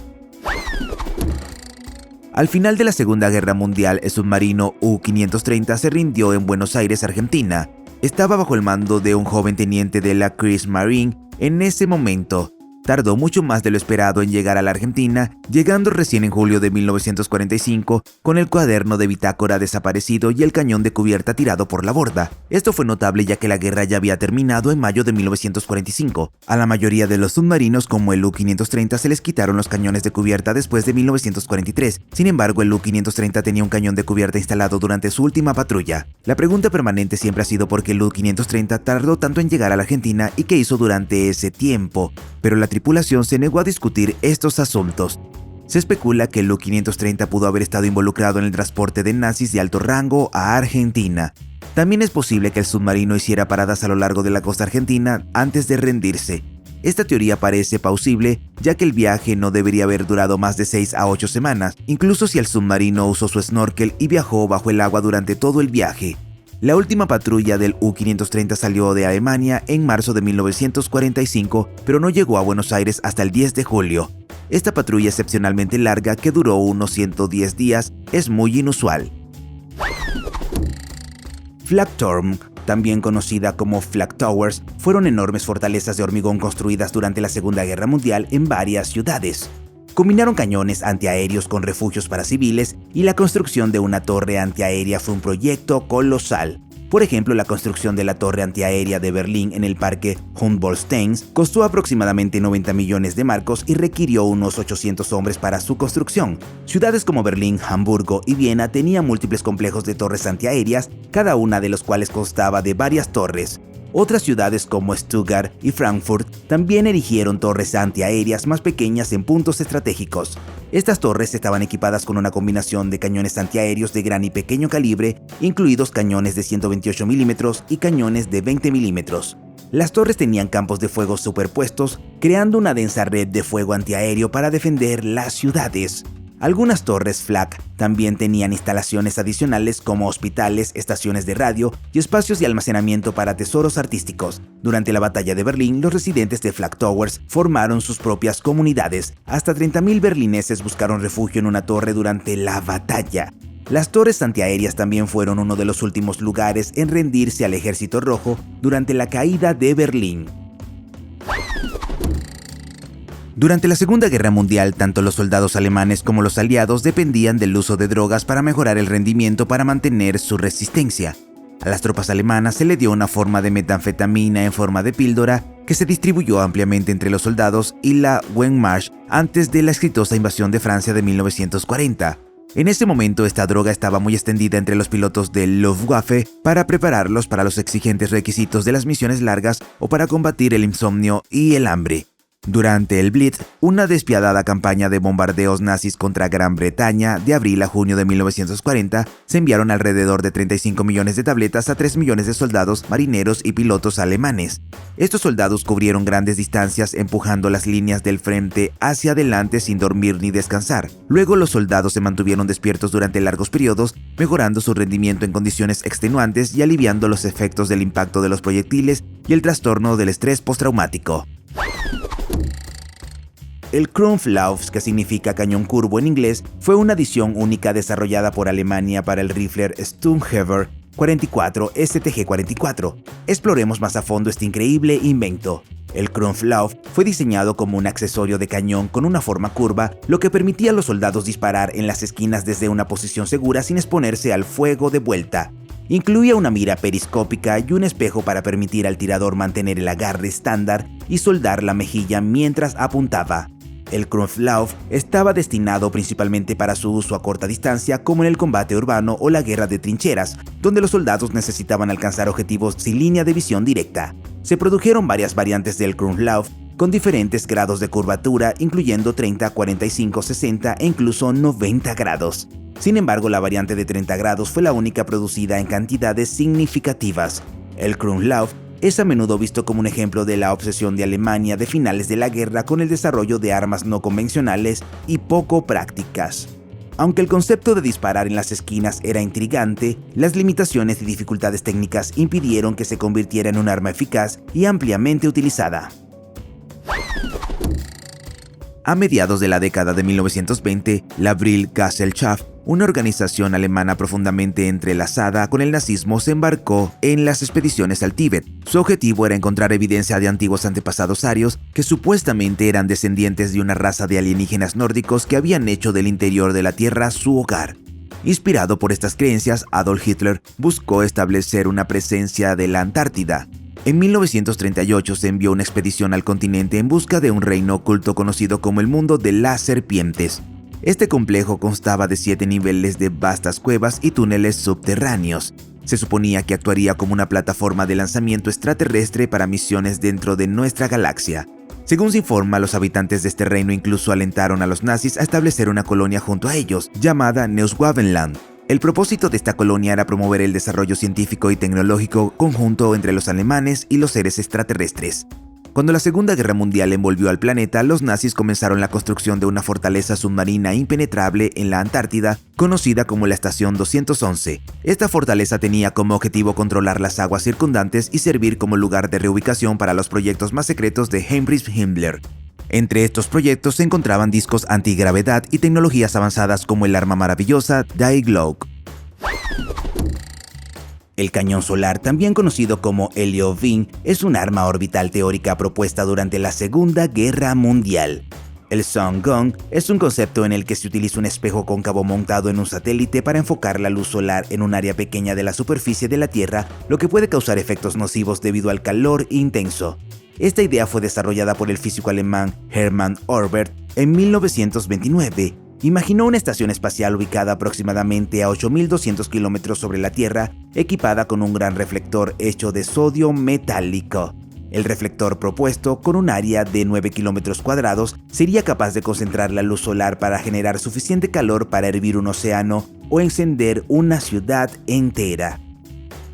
Al final de la Segunda Guerra Mundial, el submarino U-530 se rindió en Buenos Aires, Argentina. Estaba bajo el mando de un joven teniente de la Kriegsmarine. En ese momento, tardó mucho más de lo esperado en llegar a la Argentina, llegando recién en julio de 1945 con el cuaderno de bitácora desaparecido y el cañón de cubierta tirado por la borda. Esto fue notable ya que la guerra ya había terminado en mayo de 1945. A la mayoría de los submarinos como el U-530 se les quitaron los cañones de cubierta después de 1943. Sin embargo, el U-530 tenía un cañón de cubierta instalado durante su última patrulla. La pregunta permanente siempre ha sido por qué el U-530 tardó tanto en llegar a la Argentina y qué hizo durante ese tiempo, pero la tripulación se negó a discutir estos asuntos. Se especula que el U-530 pudo haber estado involucrado en el transporte de nazis de alto rango a Argentina. También es posible que el submarino hiciera paradas a lo largo de la costa argentina antes de rendirse. Esta teoría parece plausible, ya que el viaje no debería haber durado más de 6 a 8 semanas, incluso si el submarino usó su snorkel y viajó bajo el agua durante todo el viaje. La última patrulla del U-530 salió de Alemania en marzo de 1945, pero no llegó a Buenos Aires hasta el 10 de julio. Esta patrulla excepcionalmente larga, que duró unos 110 días, es muy inusual. Flakturm, también conocida como Flak Towers, fueron enormes fortalezas de hormigón construidas durante la Segunda Guerra Mundial en varias ciudades. Combinaron cañones antiaéreos con refugios para civiles, y la construcción de una torre antiaérea fue un proyecto colosal. Por ejemplo, la construcción de la torre antiaérea de Berlín en el parque Humboldt-Stein costó aproximadamente 90 millones de marcos y requirió unos 800 hombres para su construcción. Ciudades como Berlín, Hamburgo y Viena tenían múltiples complejos de torres antiaéreas, cada una de los cuales constaba de varias torres. Otras ciudades como Stuttgart y Frankfurt también erigieron torres antiaéreas más pequeñas en puntos estratégicos. Estas torres estaban equipadas con una combinación de cañones antiaéreos de gran y pequeño calibre, incluidos cañones de 128 mm y cañones de 20 mm. Las torres tenían campos de fuego superpuestos, creando una densa red de fuego antiaéreo para defender las ciudades. Algunas torres Flak también tenían instalaciones adicionales como hospitales, estaciones de radio y espacios de almacenamiento para tesoros artísticos. Durante la batalla de Berlín, los residentes de Flak Towers formaron sus propias comunidades. Hasta 30.000 berlineses buscaron refugio en una torre durante la batalla. Las torres antiaéreas también fueron uno de los últimos lugares en rendirse al Ejército Rojo durante la caída de Berlín. Durante la Segunda Guerra Mundial, tanto los soldados alemanes como los aliados dependían del uso de drogas para mejorar el rendimiento para mantener su resistencia. A las tropas alemanas se le dio una forma de metanfetamina en forma de píldora que se distribuyó ampliamente entre los soldados y la Wehrmacht antes de la exitosa invasión de Francia de 1940. En ese momento, esta droga estaba muy extendida entre los pilotos del Luftwaffe para prepararlos para los exigentes requisitos de las misiones largas o para combatir el insomnio y el hambre. Durante el Blitz, una despiadada campaña de bombardeos nazis contra Gran Bretaña de abril a junio de 1940, se enviaron alrededor de 35 millones de tabletas a 3 millones de soldados, marineros y pilotos alemanes. Estos soldados cubrieron grandes distancias empujando las líneas del frente hacia adelante sin dormir ni descansar. Luego los soldados se mantuvieron despiertos durante largos periodos, mejorando su rendimiento en condiciones extenuantes y aliviando los efectos del impacto de los proyectiles y el trastorno del estrés postraumático. El Krumpflauf, que significa cañón curvo en inglés, fue una adición única desarrollada por Alemania para el rifle Sturmgewehr 44 STG-44. Exploremos más a fondo este increíble invento. El Krumpflauf fue diseñado como un accesorio de cañón con una forma curva, lo que permitía a los soldados disparar en las esquinas desde una posición segura sin exponerse al fuego de vuelta. Incluía una mira periscópica y un espejo para permitir al tirador mantener el agarre estándar y soldar la mejilla mientras apuntaba. El Kampflauf estaba destinado principalmente para su uso a corta distancia, como en el combate urbano o la guerra de trincheras, donde los soldados necesitaban alcanzar objetivos sin línea de visión directa. Se produjeron varias variantes del Kampflauf con diferentes grados de curvatura, incluyendo 30, 45, 60 e incluso 90 grados. Sin embargo, la variante de 30 grados fue la única producida en cantidades significativas. El Kampflauf es a menudo visto como un ejemplo de la obsesión de Alemania de finales de la guerra con el desarrollo de armas no convencionales y poco prácticas. Aunque el concepto de disparar en las esquinas era intrigante, las limitaciones y dificultades técnicas impidieron que se convirtiera en un arma eficaz y ampliamente utilizada. A mediados de la década de 1920, la Brill-Gesellschaft, una organización alemana profundamente entrelazada con el nazismo, se embarcó en las expediciones al Tíbet. Su objetivo era encontrar evidencia de antiguos antepasados arios que supuestamente eran descendientes de una raza de alienígenas nórdicos que habían hecho del interior de la Tierra su hogar. Inspirado por estas creencias, Adolf Hitler buscó establecer una presencia de la Antártida. En 1938 se envió una expedición al continente en busca de un reino oculto conocido como el Mundo de las Serpientes. Este complejo constaba de 7 niveles de vastas cuevas y túneles subterráneos. Se suponía que actuaría como una plataforma de lanzamiento extraterrestre para misiones dentro de nuestra galaxia. Según se informa, los habitantes de este reino incluso alentaron a los nazis a establecer una colonia junto a ellos, llamada Neuschwabenland. El propósito de esta colonia era promover el desarrollo científico y tecnológico conjunto entre los alemanes y los seres extraterrestres. Cuando la Segunda Guerra Mundial envolvió al planeta, los nazis comenzaron la construcción de una fortaleza submarina impenetrable en la Antártida, conocida como la Estación 211. Esta fortaleza tenía como objetivo controlar las aguas circundantes y servir como lugar de reubicación para los proyectos más secretos de Heinrich Himmler. Entre estos proyectos se encontraban discos antigravedad y tecnologías avanzadas como el arma maravillosa Die Glocke. El cañón solar, también conocido como Heliovin, es un arma orbital teórica propuesta durante la Segunda Guerra Mundial. El Sun-Gun es un concepto en el que se utiliza un espejo cóncavo montado en un satélite para enfocar la luz solar en un área pequeña de la superficie de la Tierra, lo que puede causar efectos nocivos debido al calor intenso. Esta idea fue desarrollada por el físico alemán Hermann Orbert en 1929. Imaginó una estación espacial ubicada aproximadamente a 8.200 kilómetros sobre la Tierra, equipada con un gran reflector hecho de sodio metálico. El reflector propuesto, con un área de 9 kilómetros cuadrados, sería capaz de concentrar la luz solar para generar suficiente calor para hervir un océano o encender una ciudad entera.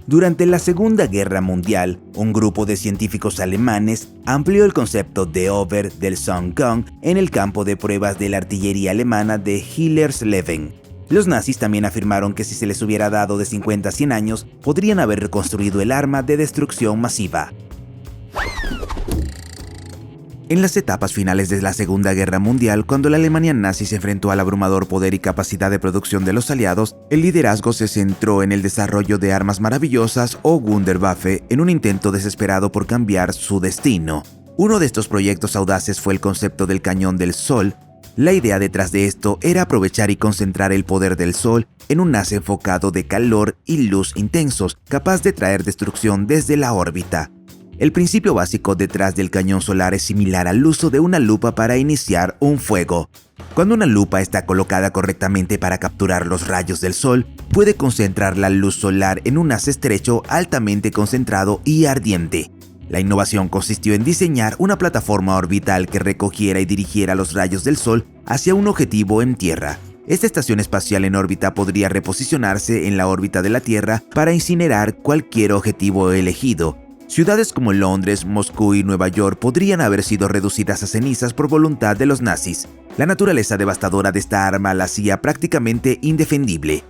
Durante la Segunda Guerra Mundial, un grupo de científicos alemanes amplió el concepto de Ober del Sun-Gun en el campo de pruebas de la artillería alemana de Hillersleben. Los nazis también afirmaron que si se les hubiera dado de 50 a 100 años, podrían haber reconstruido el arma de destrucción masiva. En las etapas finales de la Segunda Guerra Mundial, cuando la Alemania nazi se enfrentó al abrumador poder y capacidad de producción de los aliados, el liderazgo se centró en el desarrollo de armas maravillosas o Wunderwaffe en un intento desesperado por cambiar su destino. Uno de estos proyectos audaces fue el concepto del cañón del Sol. La idea detrás de esto era aprovechar y concentrar el poder del Sol en un haz enfocado de calor y luz intensos, capaz de traer destrucción desde la órbita. El principio básico detrás del cañón solar es similar al uso de una lupa para iniciar un fuego. Cuando una lupa está colocada correctamente para capturar los rayos del sol, puede concentrar la luz solar en un haz estrecho altamente concentrado y ardiente. La innovación consistió en diseñar una plataforma orbital que recogiera y dirigiera los rayos del sol hacia un objetivo en tierra. Esta estación espacial en órbita podría reposicionarse en la órbita de la Tierra para incinerar cualquier objetivo elegido. Ciudades como Londres, Moscú y Nueva York podrían haber sido reducidas a cenizas por voluntad de los nazis. La naturaleza devastadora de esta arma la hacía prácticamente indefendible.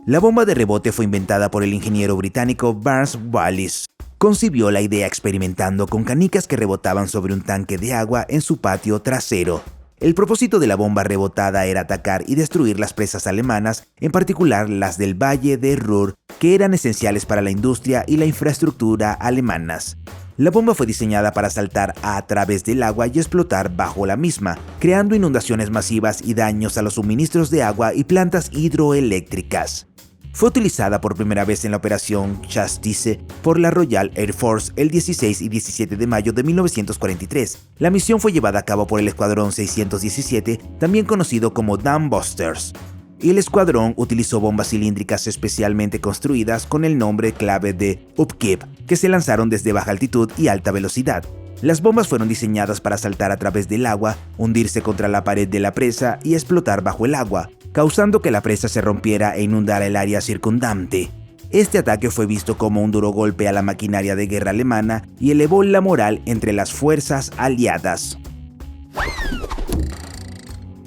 La bomba de rebote fue inventada por el ingeniero británico Barnes Wallis. Concibió la idea experimentando con canicas que rebotaban sobre un tanque de agua en su patio trasero. El propósito de la bomba rebotada era atacar y destruir las presas alemanas, en particular las del Valle de Ruhr, que eran esenciales para la industria y la infraestructura alemanas. La bomba fue diseñada para saltar a través del agua y explotar bajo la misma, creando inundaciones masivas y daños a los suministros de agua y plantas hidroeléctricas. Fue utilizada por primera vez en la Operación Chastise por la Royal Air Force el 16 y 17 de mayo de 1943. La misión fue llevada a cabo por el Escuadrón 617, también conocido como Dam Busters. El escuadrón utilizó bombas cilíndricas especialmente construidas con el nombre clave de Upkeep, que se lanzaron desde baja altitud y alta velocidad. Las bombas fueron diseñadas para saltar a través del agua, hundirse contra la pared de la presa y explotar bajo el agua, causando que la presa se rompiera e inundara el área circundante. Este ataque fue visto como un duro golpe a la maquinaria de guerra alemana y elevó la moral entre las fuerzas aliadas.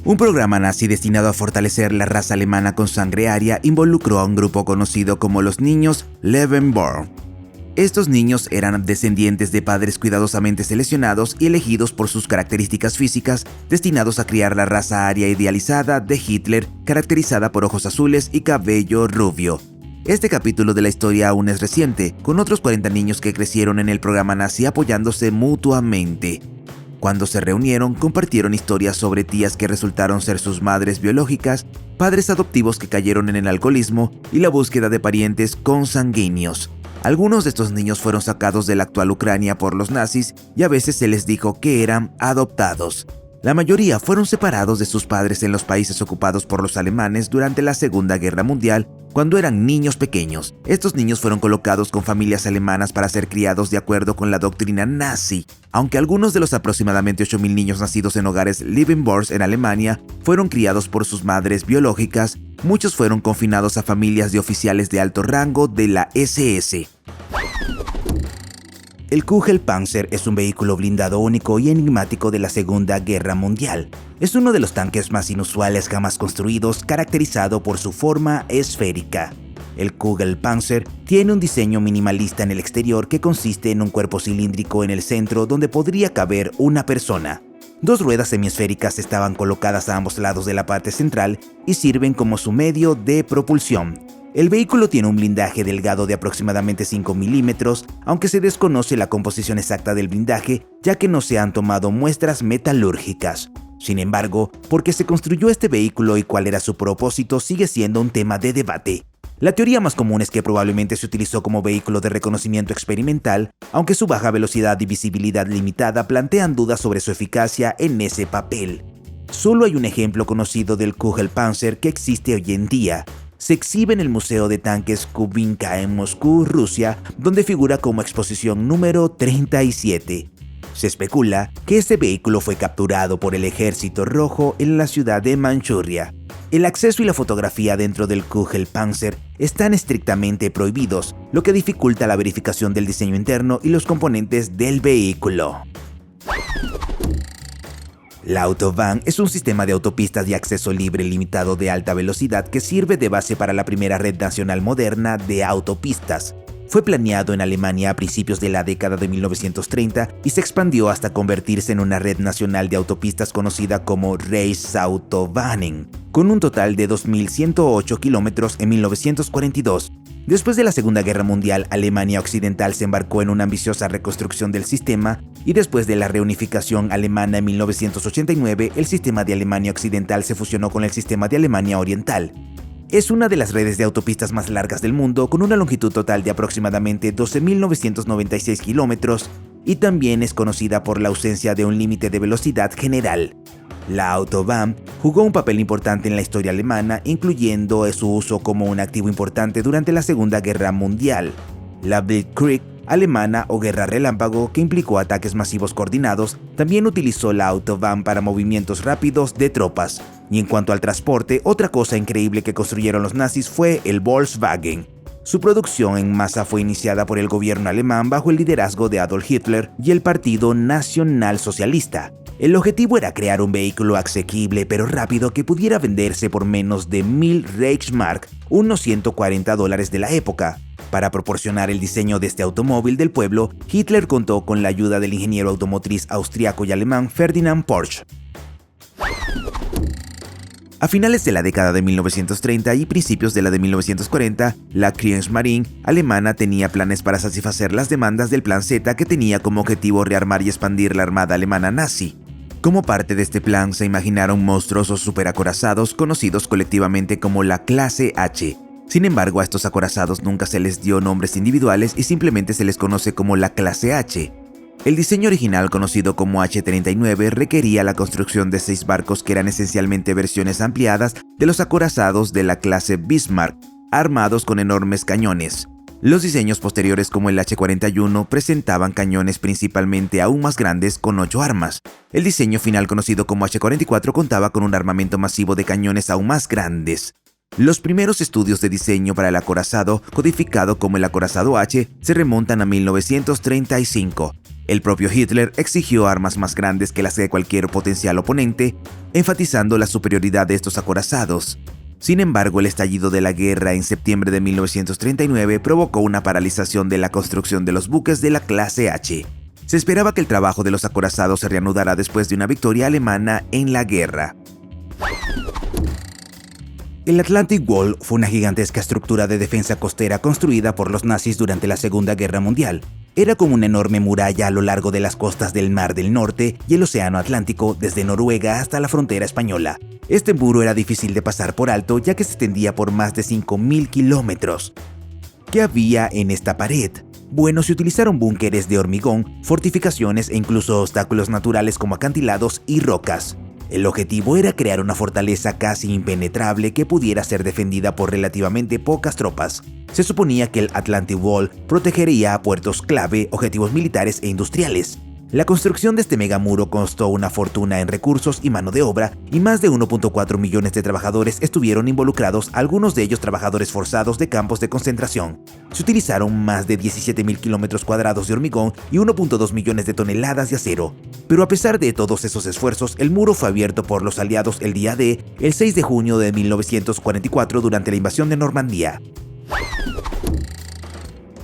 Un programa nazi destinado a fortalecer la raza alemana con sangre aria involucró a un grupo conocido como los niños Lebensborn. Estos niños eran descendientes de padres cuidadosamente seleccionados y elegidos por sus características físicas, destinados a criar la raza aria idealizada de Hitler, caracterizada por ojos azules y cabello rubio. Este capítulo de la historia aún es reciente, con otros 40 niños que crecieron en el programa nazi apoyándose mutuamente. Cuando se reunieron, compartieron historias sobre tías que resultaron ser sus madres biológicas, padres adoptivos que cayeron en el alcoholismo y la búsqueda de parientes consanguíneos. Algunos de estos niños fueron sacados de la actual Ucrania por los nazis y a veces se les dijo que eran adoptados. La mayoría fueron separados de sus padres en los países ocupados por los alemanes durante la Segunda Guerra Mundial, cuando eran niños pequeños. Estos niños fueron colocados con familias alemanas para ser criados de acuerdo con la doctrina nazi. Aunque algunos de los aproximadamente 8.000 niños nacidos en hogares Lebensborn en Alemania fueron criados por sus madres biológicas, muchos fueron confinados a familias de oficiales de alto rango de la SS. El Kugelpanzer es un vehículo blindado único y enigmático de la Segunda Guerra Mundial. Es uno de los tanques más inusuales jamás construidos, caracterizado por su forma esférica. El Kugelpanzer tiene un diseño minimalista en el exterior que consiste en un cuerpo cilíndrico en el centro donde podría caber una persona. Dos ruedas semiesféricas estaban colocadas a ambos lados de la parte central y sirven como su medio de propulsión. El vehículo tiene un blindaje delgado de aproximadamente 5 milímetros, aunque se desconoce la composición exacta del blindaje, ya que no se han tomado muestras metalúrgicas. Sin embargo, por qué se construyó este vehículo y cuál era su propósito sigue siendo un tema de debate. La teoría más común es que probablemente se utilizó como vehículo de reconocimiento experimental, aunque su baja velocidad y visibilidad limitada plantean dudas sobre su eficacia en ese papel. Solo hay un ejemplo conocido del Kugelpanzer que existe hoy en día. Se exhibe en el Museo de Tanques Kubinka en Moscú, Rusia, donde figura como exposición número 37. Se especula que este vehículo fue capturado por el Ejército Rojo en la ciudad de Manchuria. El acceso y la fotografía dentro del Kugelpanzer están estrictamente prohibidos, lo que dificulta la verificación del diseño interno y los componentes del vehículo. La Autobahn es un sistema de autopistas de acceso libre limitado de alta velocidad que sirve de base para la primera red nacional moderna de autopistas. Fue planeado en Alemania a principios de la década de 1930 y se expandió hasta convertirse en una red nacional de autopistas conocida como Reichsautobahnen, con un total de 2.108 kilómetros en 1942. Después de la Segunda Guerra Mundial, Alemania Occidental se embarcó en una ambiciosa reconstrucción del sistema y después de la reunificación alemana en 1989, el sistema de Alemania Occidental se fusionó con el sistema de Alemania Oriental. Es una de las redes de autopistas más largas del mundo, con una longitud total de aproximadamente 12.996 kilómetros y también es conocida por la ausencia de un límite de velocidad general. La Autobahn jugó un papel importante en la historia alemana, incluyendo su uso como un activo importante durante la Segunda Guerra Mundial. La Blitzkrieg alemana o guerra relámpago, que implicó ataques masivos coordinados, también utilizó la Autobahn para movimientos rápidos de tropas. Y en cuanto al transporte, otra cosa increíble que construyeron los nazis fue el Volkswagen. Su producción en masa fue iniciada por el gobierno alemán bajo el liderazgo de Adolf Hitler y el Partido Nacional Socialista. El objetivo era crear un vehículo asequible pero rápido que pudiera venderse por menos de 1.000 Reichsmark, unos $140 de la época. Para proporcionar el diseño de este automóvil del pueblo, Hitler contó con la ayuda del ingeniero automotriz austriaco y alemán Ferdinand Porsche. A finales de la década de 1930 y principios de la de 1940, la Kriegsmarine alemana tenía planes para satisfacer las demandas del Plan Z, que tenía como objetivo rearmar y expandir la armada alemana nazi. Como parte de este plan, se imaginaron monstruosos superacorazados conocidos colectivamente como la Clase H. Sin embargo, a estos acorazados nunca se les dio nombres individuales y simplemente se les conoce como la clase H. El diseño original, conocido como H-39, requería la construcción de 6 barcos que eran esencialmente versiones ampliadas de los acorazados de la clase Bismarck, armados con enormes cañones. Los diseños posteriores, como el H-41, presentaban cañones principalmente aún más grandes con 8 armas. El diseño final, conocido como H-44, contaba con un armamento masivo de cañones aún más grandes. Los primeros estudios de diseño para el acorazado, codificado como el acorazado H, se remontan a 1935. El propio Hitler exigió armas más grandes que las de cualquier potencial oponente, enfatizando la superioridad de estos acorazados. Sin embargo, el estallido de la guerra en septiembre de 1939 provocó una paralización de la construcción de los buques de la clase H. Se esperaba que el trabajo de los acorazados se reanudara después de una victoria alemana en la guerra. El Atlantic Wall fue una gigantesca estructura de defensa costera construida por los nazis durante la Segunda Guerra Mundial. Era como una enorme muralla a lo largo de las costas del Mar del Norte y el Océano Atlántico, desde Noruega hasta la frontera española. Este muro era difícil de pasar por alto, ya que se extendía por más de 5.000 kilómetros. ¿Qué había en esta pared? Bueno, se utilizaron búnkeres de hormigón, fortificaciones e incluso obstáculos naturales como acantilados y rocas. El objetivo era crear una fortaleza casi impenetrable que pudiera ser defendida por relativamente pocas tropas. Se suponía que el Atlantic Wall protegería a puertos clave, objetivos militares e industriales. La construcción de este megamuro costó una fortuna en recursos y mano de obra, y más de 1.4 millones de trabajadores estuvieron involucrados, algunos de ellos trabajadores forzados de campos de concentración. Se utilizaron más de 17.000 kilómetros cuadrados de hormigón y 1.2 millones de toneladas de acero. Pero a pesar de todos esos esfuerzos, el muro fue abierto por los aliados el día D, el 6 de junio de 1944, durante la invasión de Normandía.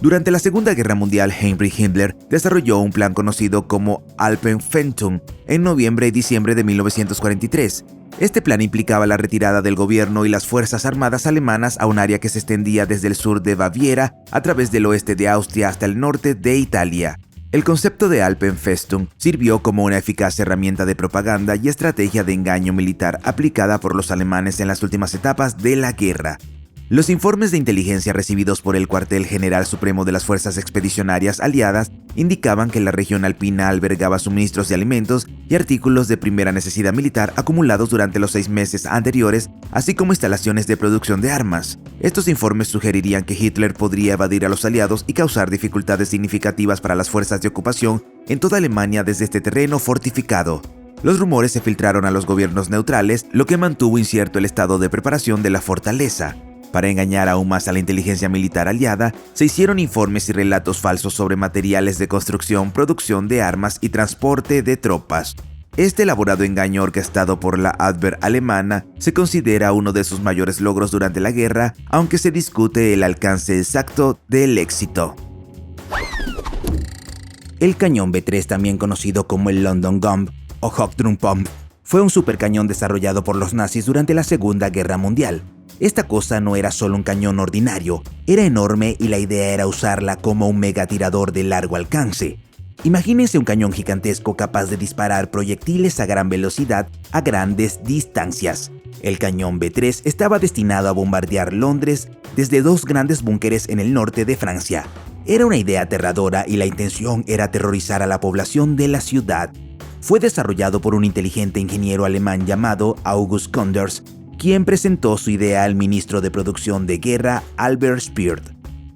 Durante la Segunda Guerra Mundial, Heinrich Himmler desarrolló un plan conocido como Alpenfestung en noviembre y diciembre de 1943. Este plan implicaba la retirada del gobierno y las fuerzas armadas alemanas a un área que se extendía desde el sur de Baviera a través del oeste de Austria hasta el norte de Italia. El concepto de Alpenfestung sirvió como una eficaz herramienta de propaganda y estrategia de engaño militar aplicada por los alemanes en las últimas etapas de la guerra. Los informes de inteligencia recibidos por el Cuartel General Supremo de las Fuerzas Expedicionarias Aliadas indicaban que la región alpina albergaba suministros de alimentos y artículos de primera necesidad militar acumulados durante los 6 meses anteriores, así como instalaciones de producción de armas. Estos informes sugerirían que Hitler podría evadir a los aliados y causar dificultades significativas para las fuerzas de ocupación en toda Alemania desde este terreno fortificado. Los rumores se filtraron a los gobiernos neutrales, lo que mantuvo incierto el estado de preparación de la fortaleza. Para engañar aún más a la inteligencia militar aliada, se hicieron informes y relatos falsos sobre materiales de construcción, producción de armas y transporte de tropas. Este elaborado engaño orquestado por la Abwehr alemana se considera uno de sus mayores logros durante la guerra, aunque se discute el alcance exacto del éxito. El cañón B3, también conocido como el London Gun o Hauptturmpump, fue un supercañón desarrollado por los nazis durante la Segunda Guerra Mundial. Esta cosa no era solo un cañón ordinario, era enorme y la idea era usarla como un megatirador de largo alcance. Imagínense un cañón gigantesco capaz de disparar proyectiles a gran velocidad a grandes distancias. El cañón B3 estaba destinado a bombardear Londres desde 2 grandes búnkeres en el norte de Francia. Era una idea aterradora y la intención era aterrorizar a la población de la ciudad. Fue desarrollado por un inteligente ingeniero alemán llamado August Kunders, quien presentó su idea al ministro de Producción de Guerra, Albert Speer.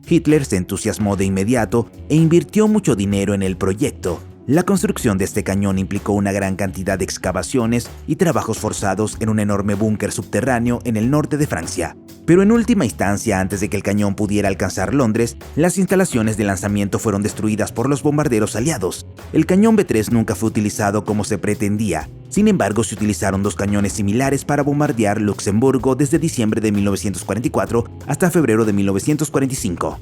Hitler se entusiasmó de inmediato e invirtió mucho dinero en el proyecto. La construcción de este cañón implicó una gran cantidad de excavaciones y trabajos forzados en un enorme búnker subterráneo en el norte de Francia. Pero en última instancia, antes de que el cañón pudiera alcanzar Londres, las instalaciones de lanzamiento fueron destruidas por los bombarderos aliados. El cañón B3 nunca fue utilizado como se pretendía. Sin embargo, se utilizaron 2 cañones similares para bombardear Luxemburgo desde diciembre de 1944 hasta febrero de 1945.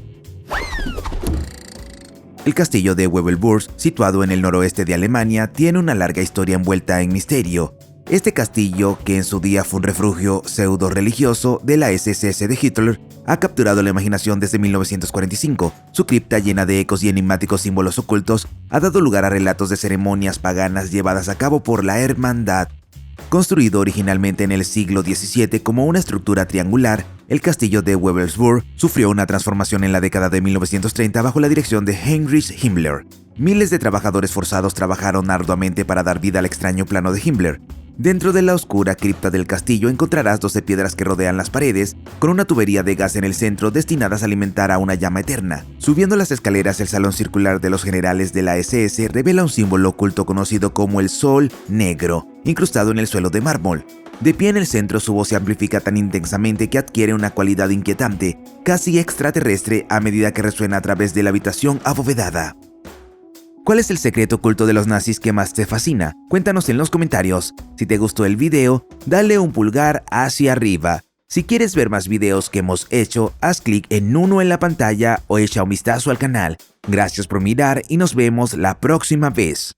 El castillo de Wevelburg, situado en el noroeste de Alemania, tiene una larga historia envuelta en misterio. Este castillo, que en su día fue un refugio pseudo-religioso de la SS de Hitler, ha capturado la imaginación desde 1945. Su cripta, llena de ecos y enigmáticos símbolos ocultos, ha dado lugar a relatos de ceremonias paganas llevadas a cabo por la hermandad. Construido originalmente en el siglo XVII como una estructura triangular, el castillo de Wewelsburg sufrió una transformación en la década de 1930 bajo la dirección de Heinrich Himmler. Miles de trabajadores forzados trabajaron arduamente para dar vida al extraño plano de Himmler. Dentro de la oscura cripta del castillo encontrarás 12 piedras que rodean las paredes, con una tubería de gas en el centro destinadas a alimentar a una llama eterna. Subiendo las escaleras, el salón circular de los generales de la SS revela un símbolo oculto conocido como el Sol Negro, incrustado en el suelo de mármol. De pie en el centro, su voz se amplifica tan intensamente que adquiere una cualidad inquietante, casi extraterrestre, a medida que resuena a través de la habitación abovedada. ¿Cuál es el secreto oculto de los nazis que más te fascina? Cuéntanos en los comentarios. Si te gustó el video, dale un pulgar hacia arriba. Si quieres ver más videos que hemos hecho, haz clic en uno en la pantalla o echa un vistazo al canal. Gracias por mirar y nos vemos la próxima vez.